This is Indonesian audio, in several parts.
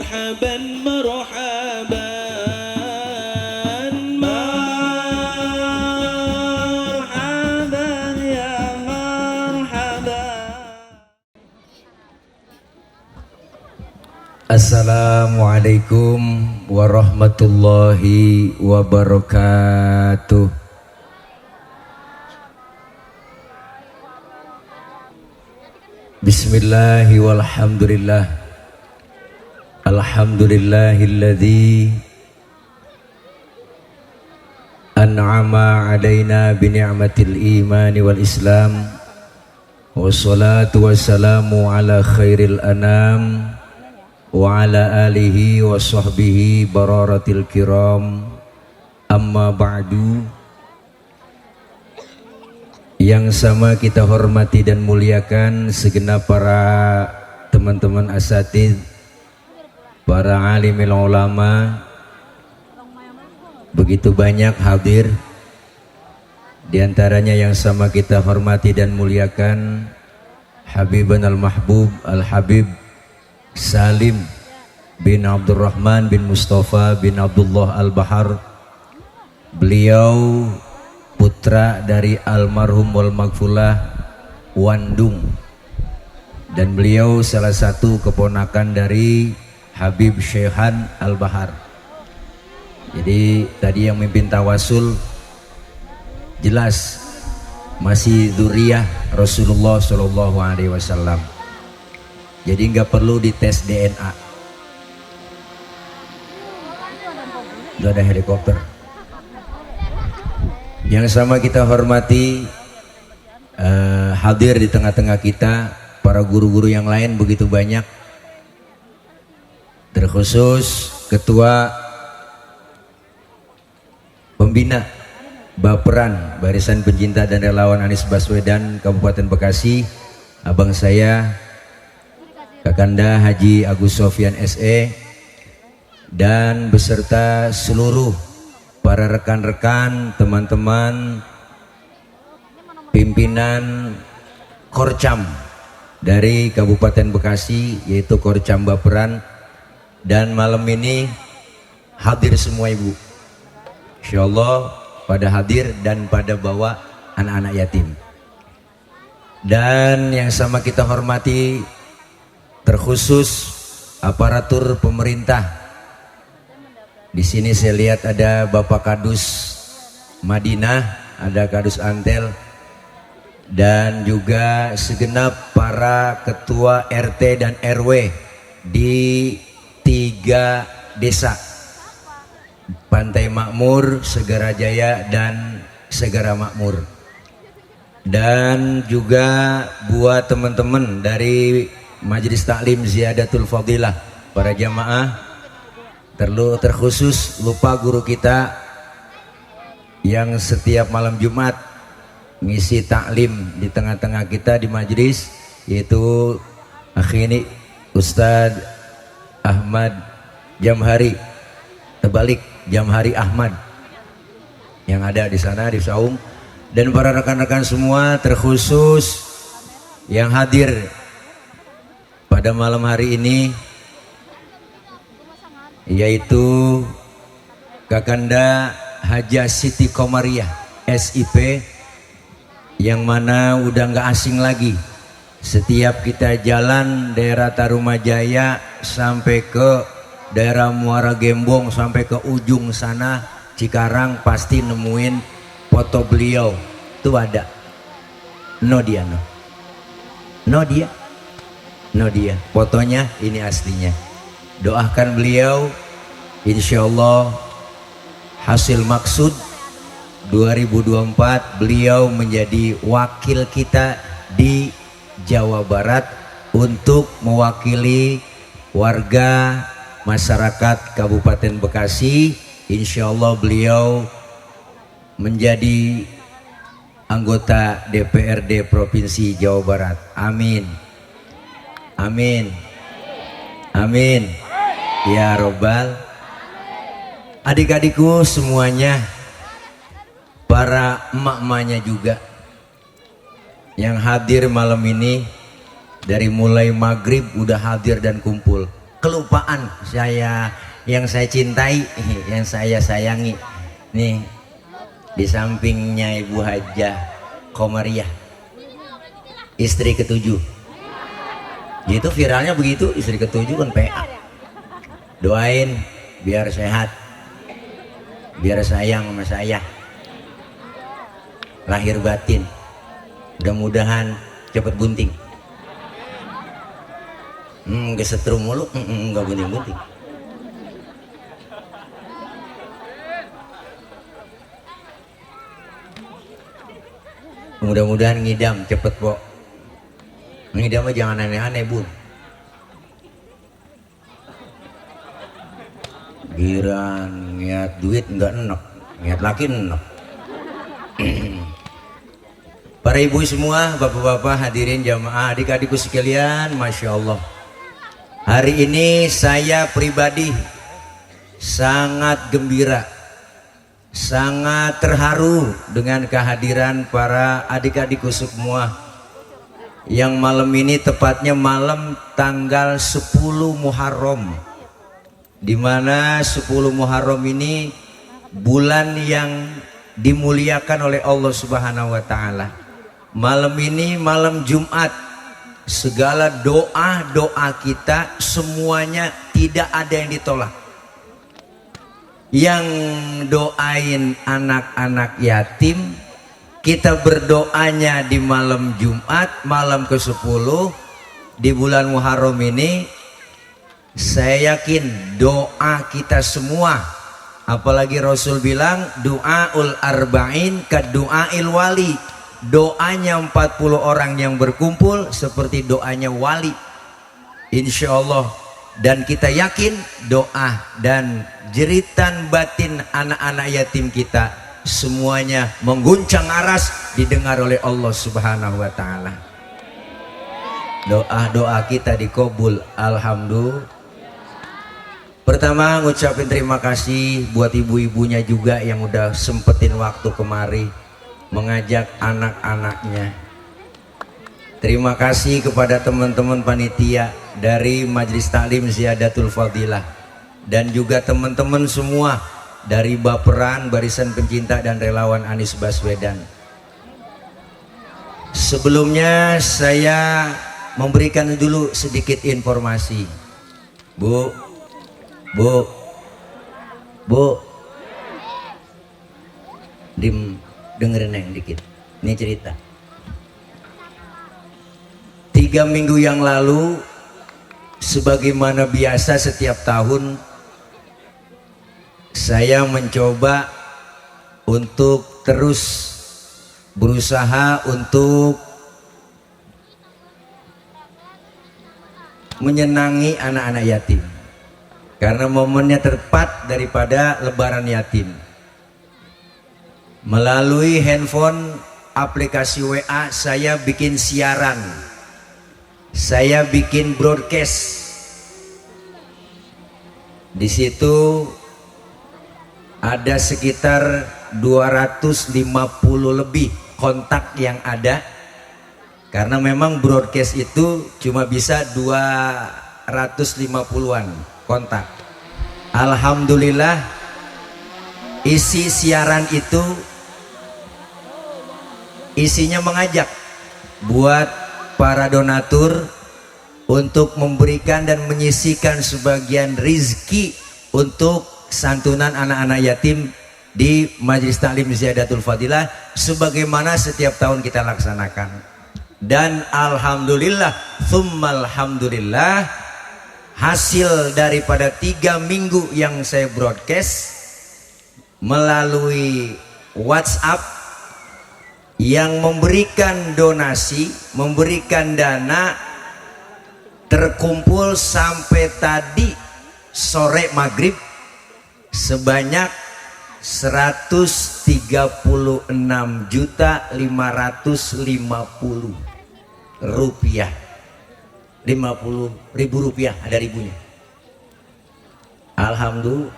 مرحبا مرحبا مرحبا يا مرحبا. Assalamualaikum warahmatullahi wabarakatuh. Bismillahi walhamdulillah. Alhamdulillahilladzi an'ama alaina bini'matil imani wal islam. Wassalatu wassalamu ala khairil anam wa ala alihi wa sahbihi bararatil kiram. Amma ba'du. Yang sama kita hormati dan muliakan segenap para teman-teman asatidz, para alimil ulama, begitu banyak hadir. Di antaranya yang sama kita hormati dan muliakan Habiban al-Mahbub Al-Habib Salim bin Abdurrahman bin Mustafa bin Abdullah Al-Bahar. Beliau putra dari almarhum wal maghfulah Wandung, dan beliau salah satu keponakan dari Habib Syekhan Al-Bahar. Jadi tadi yang mimpin tawasul jelas masih dzurriyyah Rasulullah Shallallahu Alaihi Wasallam. Jadi nggak perlu dites DNA. Itu ada helikopter. Yang sama kita hormati hadir di tengah-tengah kita para guru-guru yang lain begitu banyak, terkhusus ketua pembina Baperan Barisan Pencinta dan Relawan Anies Baswedan Kabupaten Bekasi, abang saya Kakanda Haji Agus Sofyan SE, dan beserta seluruh para rekan-rekan, teman-teman pimpinan Korcam dari Kabupaten Bekasi, yaitu Korcam Baperan. Dan malam ini hadir semua ibu, insyaallah pada hadir dan pada bawa anak-anak yatim. Dan yang sama kita hormati terkhusus aparatur pemerintah. Di sini saya lihat ada Bapak Kadus Madinah, ada Kadus Antel, dan juga segenap para ketua RT dan RW di 3 desa, Pantai Makmur, Segara Jaya, dan Segara Makmur. Dan juga buat teman-teman dari Majelis Taklim Ziyadatul Fadilah, para jamaah, terkhusus lupa guru kita yang setiap malam Jumat ngisi taklim di tengah-tengah kita di majelis, yaitu akhini Ustadz Ahmad Jamhari, terbalik Jamhari Ahmad, yang ada di sana di Saung. Dan para rekan-rekan semua, terkhusus yang hadir pada malam hari ini, yaitu Kakanda Haja Siti Komariah SIP, yang mana udah nggak asing lagi. Setiap kita jalan daerah Tarumajaya sampai ke daerah Muara Gembong, sampai ke ujung sana Cikarang, pasti nemuin foto beliau. Tuh ada no dia fotonya, ini aslinya. Doakan beliau, insya Allah hasil maksud 2024 beliau menjadi wakil kita di Jawa Barat untuk mewakili warga masyarakat Kabupaten Bekasi. Insya Allah beliau menjadi anggota DPRD Provinsi Jawa Barat. Amin, amin, amin ya robbal. Adik-adikku semuanya, para emak-emaknya juga yang hadir malam ini, dari mulai maghrib udah hadir dan kumpul. kelupaan saya yang saya cintai, yang saya sayangi. Nih di sampingnya Ibu Hajah Komariah, istri ketujuh. Gitu viralnya begitu, istri ketujuh kan PA. Doain biar sehat, biar sayang sama saya, lahir batin, mudah-mudahan cepet bunting. Kesetrum mulu, nggak bunting-bunting. Mudah-mudahan ngidam cepet kok. Ngidam mah jangan aneh-aneh bun. Giran niat duit nggak enak, niat laki enak. Para ibu semua, bapak-bapak hadirin jamaah, adik-adikku sekalian, masya Allah. Hari ini saya pribadi sangat gembira, sangat terharu dengan kehadiran para adik-adikku semua yang malam ini tepatnya malam tanggal 10 Muharram, di mana 10 Muharram ini bulan yang dimuliakan oleh Allah Subhanahu wa taala. Malam ini malam Jumat, segala doa-doa kita semuanya tidak ada yang ditolak. Yang doain anak-anak yatim, kita berdoanya di malam Jumat, malam ke-10 di bulan Muharram ini. Saya yakin doa kita semua, apalagi Rasul bilang doaul arba'in kad doail wali, doanya 40 orang yang berkumpul seperti doanya wali, insya Allah. Dan kita yakin doa dan jeritan batin anak-anak yatim kita semuanya mengguncang aras, didengar oleh Allah Subhanahu wa taala. Doa-doa kita dikabul, alhamdulillah. Pertama ngucapin terima kasih buat ibu-ibunya juga yang udah sempetin waktu kemari mengajak anak-anaknya. Terima kasih kepada teman-teman panitia dari Majelis Taklim Ziyadatul Fadilah dan juga teman-teman semua dari Baperan, Barisan Pencinta dan Relawan Anies Baswedan. Sebelumnya saya memberikan dulu sedikit informasi. Bu, dengerin yang dikit. Ini cerita. 3 minggu yang lalu, sebagaimana biasa setiap tahun, saya mencoba untuk terus berusaha untuk menyenangi anak-anak yatim, karena momennya tepat daripada lebaran yatim. Melalui handphone aplikasi WA saya bikin siaran, saya bikin broadcast. Di situ ada sekitar 250 lebih kontak yang ada, karena memang broadcast itu cuma bisa 250-an kontak. Alhamdulillah isi siaran itu isinya mengajak buat para donatur untuk memberikan dan menyisikan sebagian rizki untuk santunan anak-anak yatim di Majelis Taklim Ziyadatul Fadilah sebagaimana setiap tahun kita laksanakan. Dan alhamdulillah tsumma alhamdulillah, hasil daripada 3 minggu yang saya broadcast melalui WhatsApp yang memberikan donasi, memberikan dana, terkumpul sampai tadi sore maghrib sebanyak 136.550.000 rupiah. 50.000 rupiah, ada ribunya. Alhamdulillah.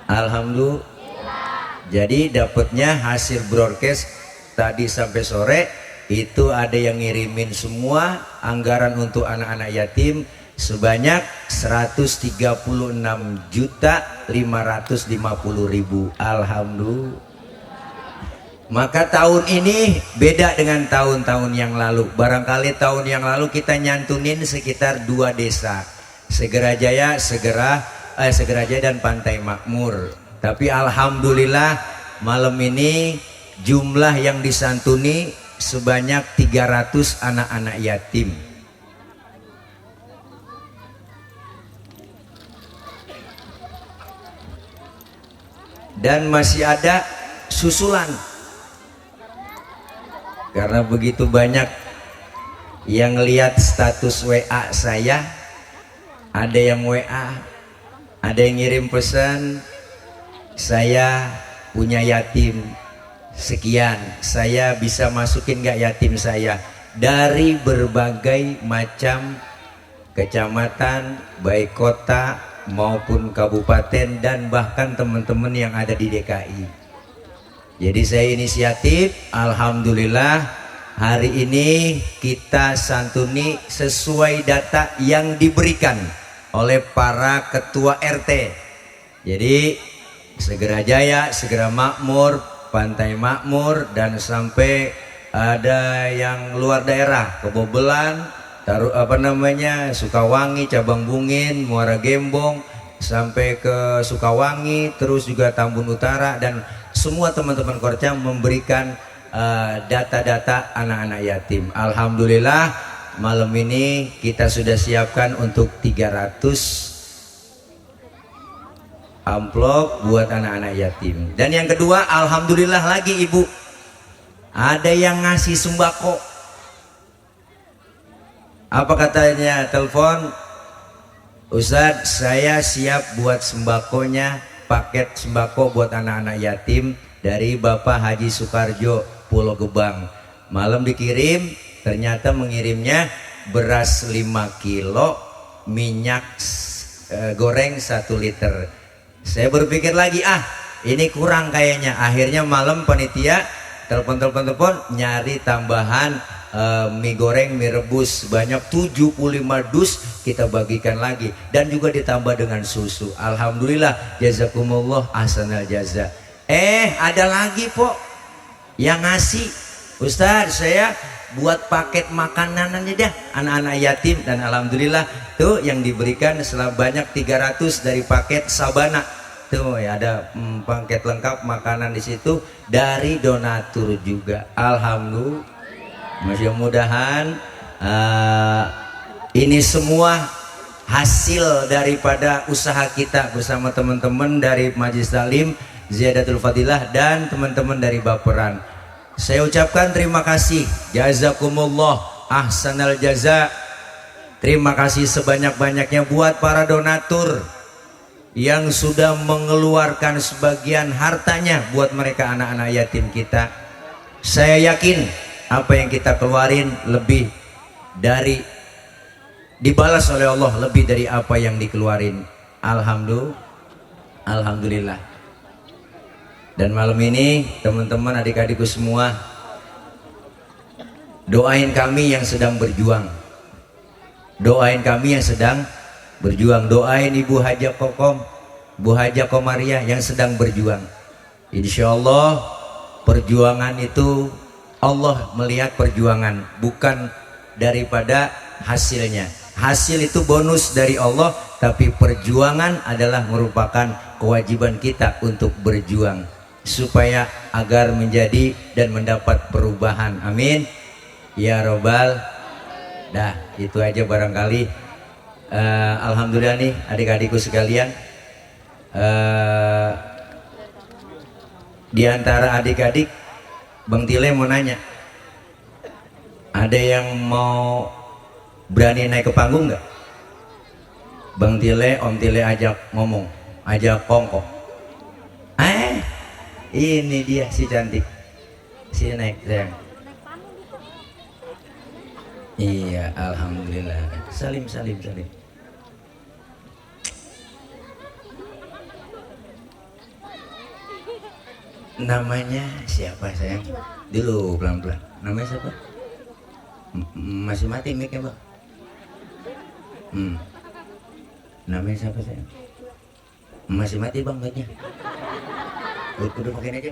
Alhamdulillah. Jadi dapatnya hasil broadcast tadi sampai sore itu ada yang ngirimin semua anggaran untuk anak-anak yatim sebanyak 136.550.000. Alhamdulillah. Maka tahun ini beda dengan tahun-tahun yang lalu. Barangkali tahun yang lalu kita nyantunin sekitar 2 desa, Segerajaya, Segerajaya dan Pantai Makmur. Tapi alhamdulillah malam ini jumlah yang disantuni sebanyak 300 anak-anak yatim. Dan masih ada susulan. Karena begitu banyak yang lihat status WA saya, ada yang WA, ada yang ngirim pesan, saya punya yatim sekian, saya bisa masukin gak yatim saya, dari berbagai macam kecamatan, baik kota maupun kabupaten dan bahkan teman-teman yang ada di DKI. Jadi saya inisiatif, alhamdulillah hari ini kita santuni sesuai data yang diberikan oleh para ketua RT. Jadi Segerajaya, Segera Makmur, Pantai Makmur, dan sampai ada yang luar daerah, Kebobelan, Sukawangi, Cabang Bungin, Muara Gembong, sampai ke Sukawangi, terus juga Tambun Utara, dan semua teman-teman Korcam memberikan data-data anak-anak yatim. Alhamdulillah malam ini kita sudah siapkan untuk 300 amplop buat anak-anak yatim. Dan yang kedua, alhamdulillah lagi Ibu, ada yang ngasih sembako. Apa katanya telepon, Ustadz saya siap buat sembakonya, paket sembako buat anak-anak yatim dari Bapak Haji Sukarjo, Pulau Gebang. Malam dikirim, ternyata mengirimnya beras 5 kilo, minyak goreng 1 liter. Saya berpikir lagi, ini kurang kayaknya. Akhirnya malam panitia telepon nyari tambahan mie goreng, mie rebus sebanyak 75 dus kita bagikan lagi, dan juga ditambah dengan susu. Alhamdulillah, jazakumullah ahsanal jaza. Ada lagi po yang ngasih, Ustadz saya buat paket makanan aja dah anak-anak yatim, dan alhamdulillah tuh yang diberikan sebanyak 300 dari paket Sabana. Tuh ya, ada paket lengkap makanan di situ dari donatur juga. Alhamdulillah. Mudah-mudahan ini semua hasil daripada usaha kita bersama teman-teman dari Majelis Taklim Ziyadatul Fadilah dan teman-teman dari Baperan. Saya ucapkan terima kasih, jazakumullah ahsanal jaza. Terima kasih sebanyak-banyaknya buat para donatur yang sudah mengeluarkan sebagian hartanya buat mereka anak-anak yatim kita. Saya yakin apa yang kita keluarin lebih dari dibalas oleh Allah, lebih dari apa yang dikeluarin. Alhamdulillah. Dan malam ini teman-teman, adik-adikku semua, doain kami yang sedang berjuang, doain kami yang sedang berjuang, doain Ibu Haja Kokom, Bu Haja Komariah yang sedang berjuang. Insya Allah perjuangan itu Allah melihat perjuangan, bukan daripada hasilnya. Hasil itu bonus dari Allah, tapi perjuangan adalah merupakan kewajiban kita untuk berjuang supaya agar menjadi dan mendapat perubahan. Amin ya robbal. Dah, itu aja barangkali. Alhamdulillah nih adik-adikku sekalian, di antara adik-adik Bang Tile mau nanya, ada yang mau berani naik ke panggung nggak? Bang Tile, Om Tile ajak ngomong, ajak kongkong. Ini dia si cantik, si naik sayang. Iya, alhamdulillah. Salim. Namanya siapa sayang? Dulu pelan-pelan. Namanya siapa? Masih mati mic-nya Bang? Hmm. Namanya siapa sayang? Masih mati bang baiknya. Udah pakai aja.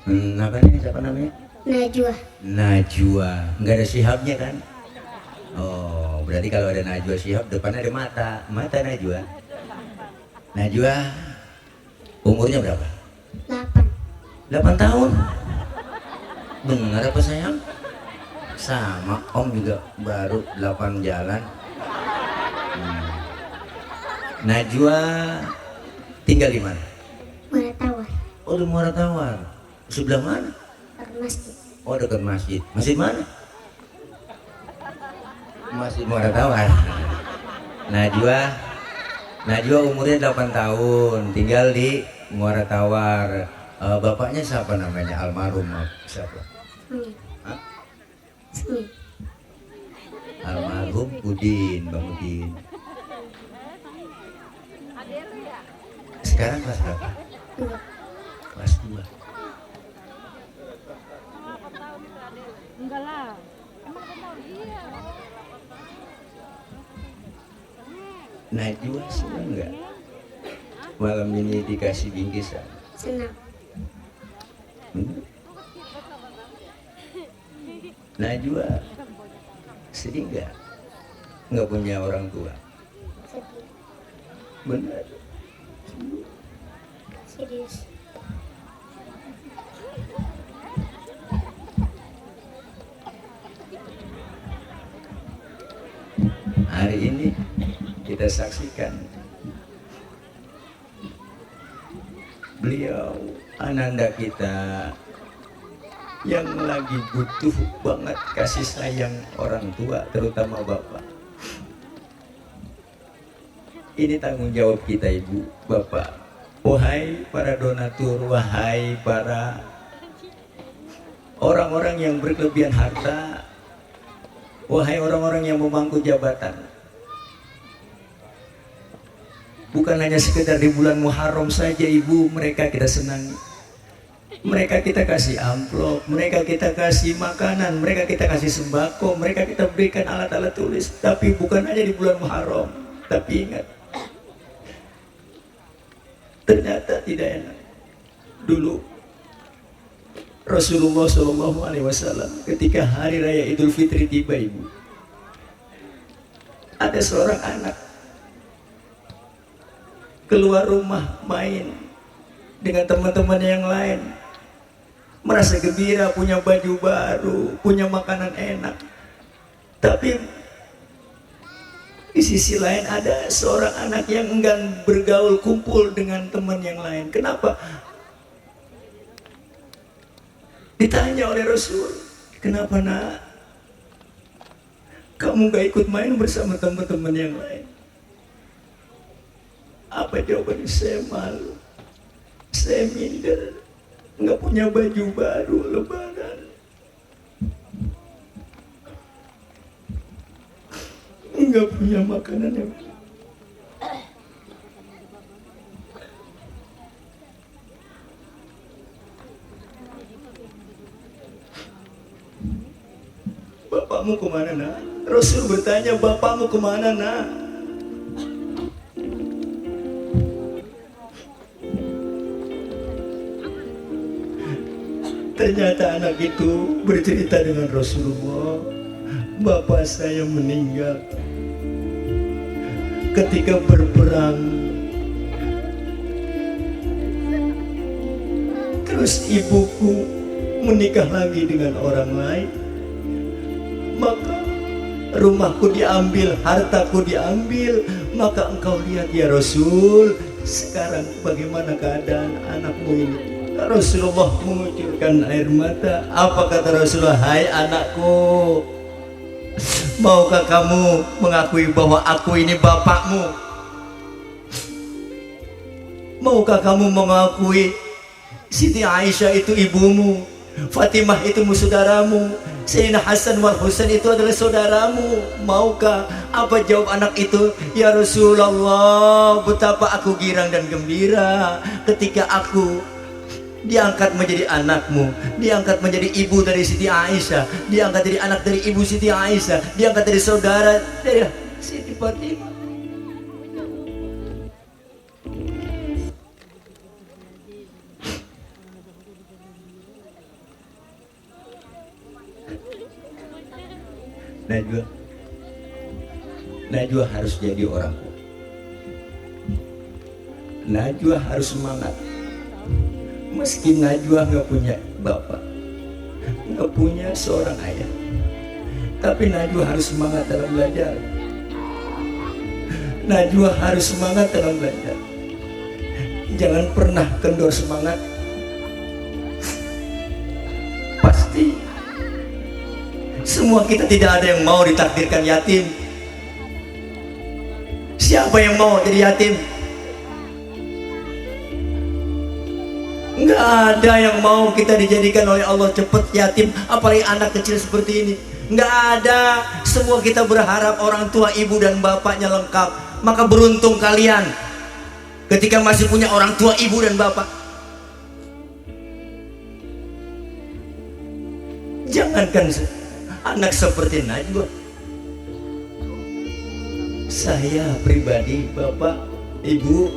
Namanya siapa namanya? Najwa. Najwa. Nggak ada Syihabnya kan? Oh, berarti kalau ada Najwa Syihab depannya ada mata. Mata Najwa. Najwa umurnya berapa? 8. 8 tahun. Benar apa sayang? Sama om juga baru 8 jalan. Najwa tinggal di mana? Muara Tawar. Oh di Muara Tawar. Sebelah mana? Masjid. Oh dekat masjid. Masjid mana? Masjid Muara Tawar. Najwa umurnya 8 tahun, tinggal di Muara Tawar. Bapaknya siapa namanya? Almarhum siapa? Hah? Semi. Almarhum Udin, Bang Udin. Sekarang kelas berapa? 2. Kelas 2. Enggak lah. Emang kenal dia. Najwa senang nggak? Malam ini dikasih bingkisan. Senang. Najwa sedih nggak? Nggak punya orang tua. Sedih. Benar. Serius. Hari ini kita saksikan beliau ananda kita yang lagi butuh banget kasih sayang orang tua, terutama bapak. Ini tanggung jawab kita ibu, bapak. Wahai para donatur, wahai para orang-orang yang berkelebihan harta, wahai orang-orang yang memangku jabatan. Bukan hanya sekedar di bulan Muharram saja ibu, mereka kita senangi. Mereka kita kasih amplop, mereka kita kasih makanan, mereka kita kasih sembako, mereka kita berikan alat-alat tulis. Tapi bukan hanya di bulan Muharram. Tapi ingat, ternyata tidak enak. Dulu Rasulullah SAW ketika hari raya Idul Fitri tiba ibu, ada seorang anak keluar rumah main dengan teman-teman yang lain, merasa gembira, punya baju baru, punya makanan enak. Tapi di sisi lain ada seorang anak yang enggan bergaul kumpul dengan teman yang lain. Kenapa? Ditanya oleh Rasul, kenapa nak? Kamu gak ikut main bersama teman-teman yang lain? Apa jawabannya? Saya malu, saya minder, nggak punya baju baru lebaran, nggak punya makanan yang bapakmu kemana nak? Rasul bertanya, bapakmu kemana nak? Ternyata anak itu bercerita dengan Rasulullah, bapak saya meninggal ketika berperang. Terus ibuku menikah lagi dengan orang lain, maka rumahku diambil, hartaku diambil. Maka engkau lihat ya Rasul, sekarang bagaimana keadaan anakmu ini? Rasulullah mengucurkan air mata. Apa kata Rasulullah? Hai anakku, maukah kamu mengakui bahwa aku ini bapakmu? Maukah kamu mengakui Siti Aisyah itu ibumu, Fatimah itu saudaramu, Sayyidina Hasan wal Husain itu adalah saudaramu? Maukah? Apa jawab anak itu? Ya Rasulullah, betapa aku girang dan gembira ketika aku diangkat menjadi anakmu, diangkat menjadi ibu dari Siti Aisyah, diangkat dari anak dari ibu Siti Aisyah, diangkat dari saudara dari Siti Fatimah. Najwa harus jadi orang. Najwa harus semangat. Meski Najwa nggak punya bapak, nggak punya seorang ayah, tapi Najwa harus semangat dalam belajar. Najwa harus semangat dalam belajar. Jangan pernah kendor semangat. Pasti semua kita tidak ada yang mau ditakdirkan yatim. Siapa yang mau jadi yatim? Nggak ada yang mau kita dijadikan oleh Allah cepat yatim, apalagi anak kecil seperti ini. Nggak ada. Semua kita berharap orang tua, ibu dan bapaknya lengkap. Maka beruntung kalian ketika masih punya orang tua, ibu dan bapak. Jangankan anak seperti Najwa, saya pribadi, bapak, ibu,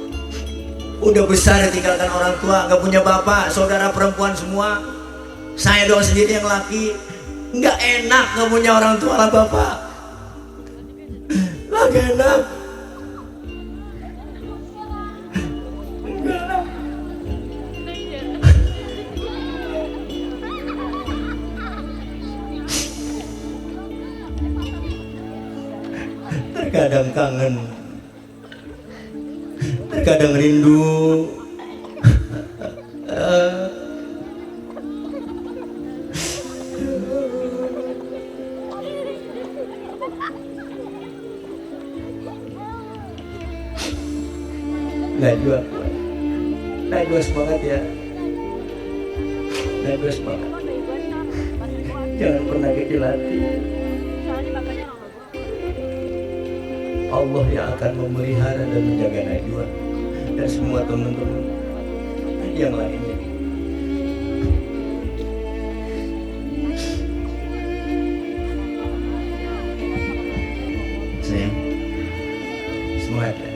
udah besar ditinggalkan orang tua, nggak punya bapak, saudara perempuan semua. Saya doang sendiri yang laki. Nggak enak nggak punya orang tua lah bapak. Nggak enak. Terkadang kangen, terkadang rindu. Najwa semangat ya. Najwa semangat. Jangan pernah kecil hati. Allah yang akan memelihara dan menjaga Najwa dan semua teman-teman yang lainnya. Sayang, semangat ya.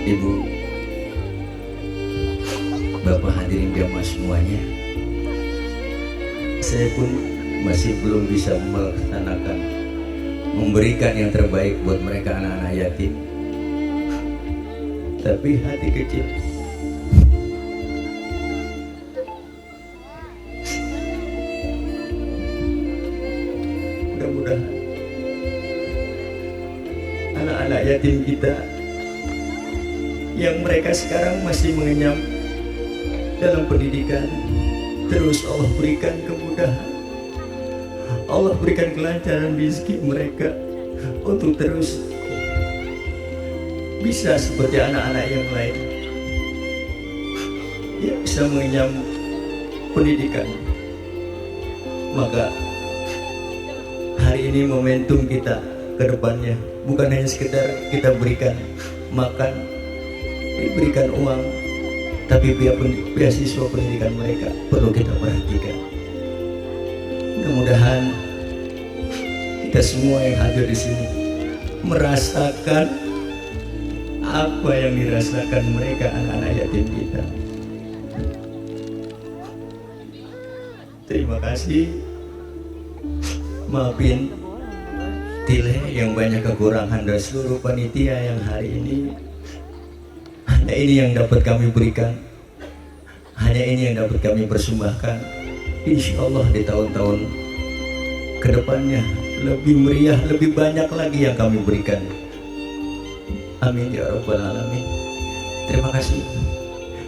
Ibu, Bapak hadirin jamaah semuanya, saya pun masih belum bisa melaksanakan, memberikan yang terbaik buat mereka anak-anak yatim. Tapi hati kecil mudah-mudahan anak-anak yatim kita yang mereka sekarang masih mengenyam dalam pendidikan, terus Allah berikan kemudahan, Allah berikan kelancaran rezeki mereka untuk terus bisa seperti anak-anak yang lain yang bisa mengenyam pendidikan. Maka hari ini momentum kita ke depannya bukan hanya sekedar kita berikan makan, diberikan uang, tapi beasiswa pendidikan mereka perlu kita perhatikan. Mudah-mudahan kita semua yang hadir di sini merasakan apa yang dirasakan mereka anak-anak yatim kita. Terima kasih. Maafin Tile yang banyak kekurangan dan seluruh panitia yang hari ini. Hanya ini yang dapat kami berikan, hanya ini yang dapat kami persembahkan. Insya Allah di tahun-tahun kedepannya lebih meriah, lebih banyak lagi yang kami berikan. Amin ya rabbal alamin. Terima kasih.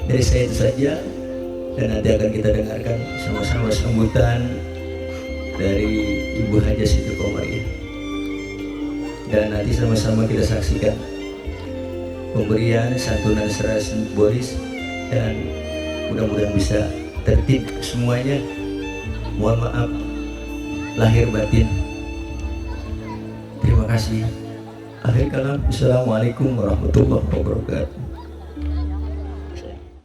Dari saya itu saja, dan nanti akan kita dengarkan sama-sama sambutan dari Ibu Haja Siti Komariah, dan nanti sama-sama kita saksikan pemberian santunan secara simbolis, dan mudah-mudahan bisa tertib semuanya. Mohon maaf lahir batin. Terima kasih. Akhir kalam, assalamualaikum warahmatullahi wabarakatuh.